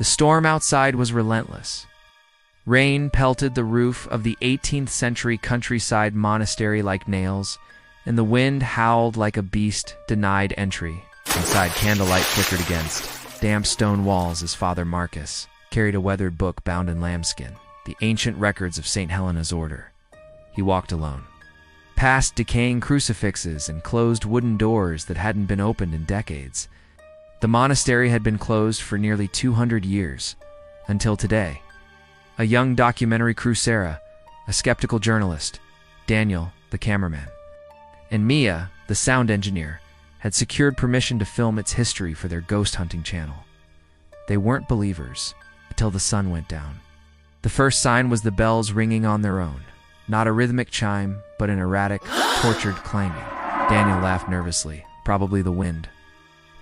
The storm outside was relentless. Rain pelted the roof of the 18th century countryside monastery like nails, and the wind howled like a beast denied entry. Inside, candlelight flickered against damp stone walls as Father Marcus carried a weathered book bound in lambskin, the ancient records of St. Helena's order. He walked alone, past decaying crucifixes and closed wooden doors that hadn't been opened in decades. The monastery had been closed for nearly 200 years, until today. A young documentary crew, Sarah, a skeptical journalist, Daniel, the cameraman, and Mia, the sound engineer, had secured permission to film its history for their ghost hunting channel. They weren't believers until the sun went down. The first sign was the bells ringing on their own, not a rhythmic chime, but an erratic, tortured clanging. Daniel laughed nervously, probably the wind.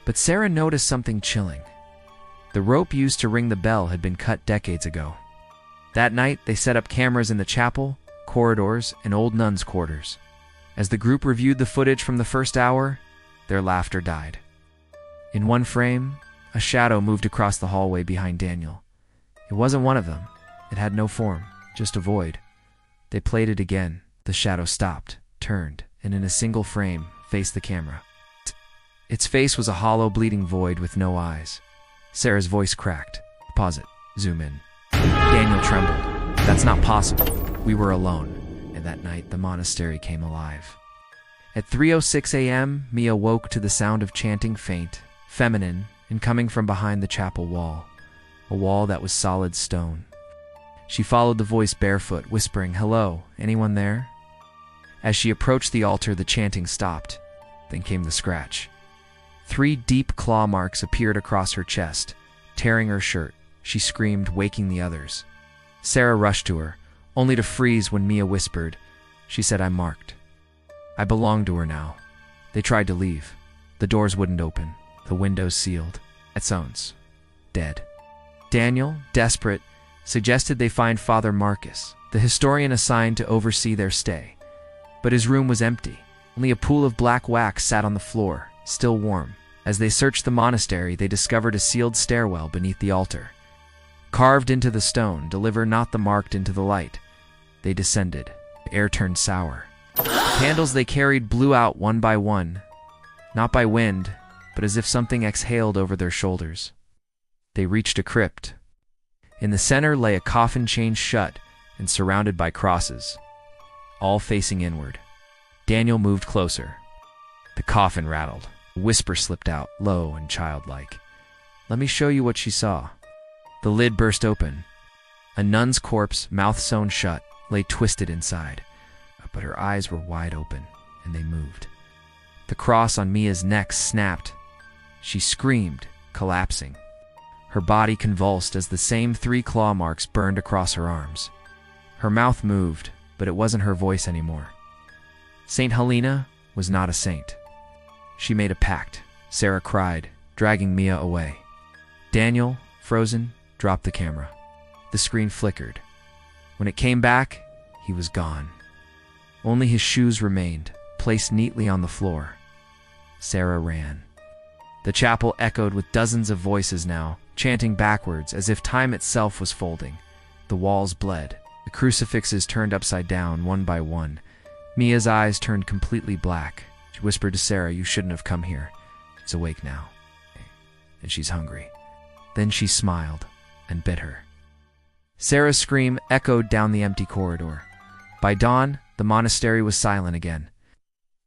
But Sarah noticed something chilling. The rope used to ring the bell had been cut decades ago. That night, they set up cameras in the chapel, corridors, and old nuns' quarters. As the group reviewed the footage from the first hour, their laughter died. In one frame, a shadow moved across the hallway behind Daniel. It wasn't one of them. It had no form, just a void. They played it again. The shadow stopped, turned, and in a single frame, faced the camera. Its face was a hollow, bleeding void with no eyes. Sarah's voice cracked. Pause it. Zoom in. Daniel trembled. That's not possible. We were alone, and that night the monastery came alive. At 3:06 a.m., Mia woke to the sound of chanting, faint, feminine, and coming from behind the chapel wall, a wall that was solid stone. She followed the voice barefoot, whispering, "Hello, anyone there?" As she approached the altar, the chanting stopped. Then came the scratch. 3 deep claw marks appeared across her chest, tearing her shirt. She screamed, waking the others. Sarah rushed to her, only to freeze when Mia whispered. She said, "I'm marked. I belong to her now." They tried to leave. The doors wouldn't open, the windows sealed. Etzones, dead. Daniel, desperate, suggested they find Father Marcus, the historian assigned to oversee their stay. But his room was empty. Only a pool of black wax sat on the floor, still warm. As they searched the monastery, they discovered a sealed stairwell beneath the altar. Carved into the stone, "Deliver not the marked into the light." They descended. The air turned sour. The candles they carried blew out one by one, not by wind, but as if something exhaled over their shoulders. They reached a crypt. In the center lay a coffin chained shut and surrounded by crosses, all facing inward. Daniel moved closer. The coffin rattled. A whisper slipped out, low and childlike. "Let me show you what she saw." The lid burst open. A nun's corpse, mouth sewn shut, lay twisted inside, but her eyes were wide open, and they moved. The cross on Mia's neck snapped. She screamed, collapsing. Her body convulsed as the same 3 claw marks burned across her arms. Her mouth moved, but it wasn't her voice anymore. Saint Helena was not a saint. She made a pact, Sarah cried, dragging Mia away. Daniel, frozen, dropped the camera. The screen flickered. When it came back, he was gone. Only his shoes remained, placed neatly on the floor. Sarah ran. The chapel echoed with dozens of voices now, chanting backwards as if time itself was folding. The walls bled. The crucifixes turned upside down, one by one. Mia's eyes turned completely black. She whispered to Sarah, "You shouldn't have come here. She's awake now. And she's hungry." Then she smiled and bit her. Sarah's scream echoed down the empty corridor. By dawn, the monastery was silent again.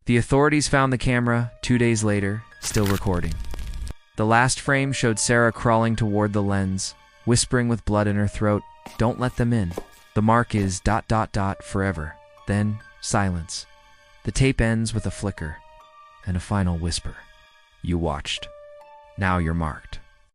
The authorities found the camera 2 days later, still recording. The last frame showed Sarah crawling toward the lens, whispering with blood in her throat, "Don't let them in. The mark is ... forever." Then, silence. The tape ends with a flicker and a final whisper. "You watched. Now you're marked."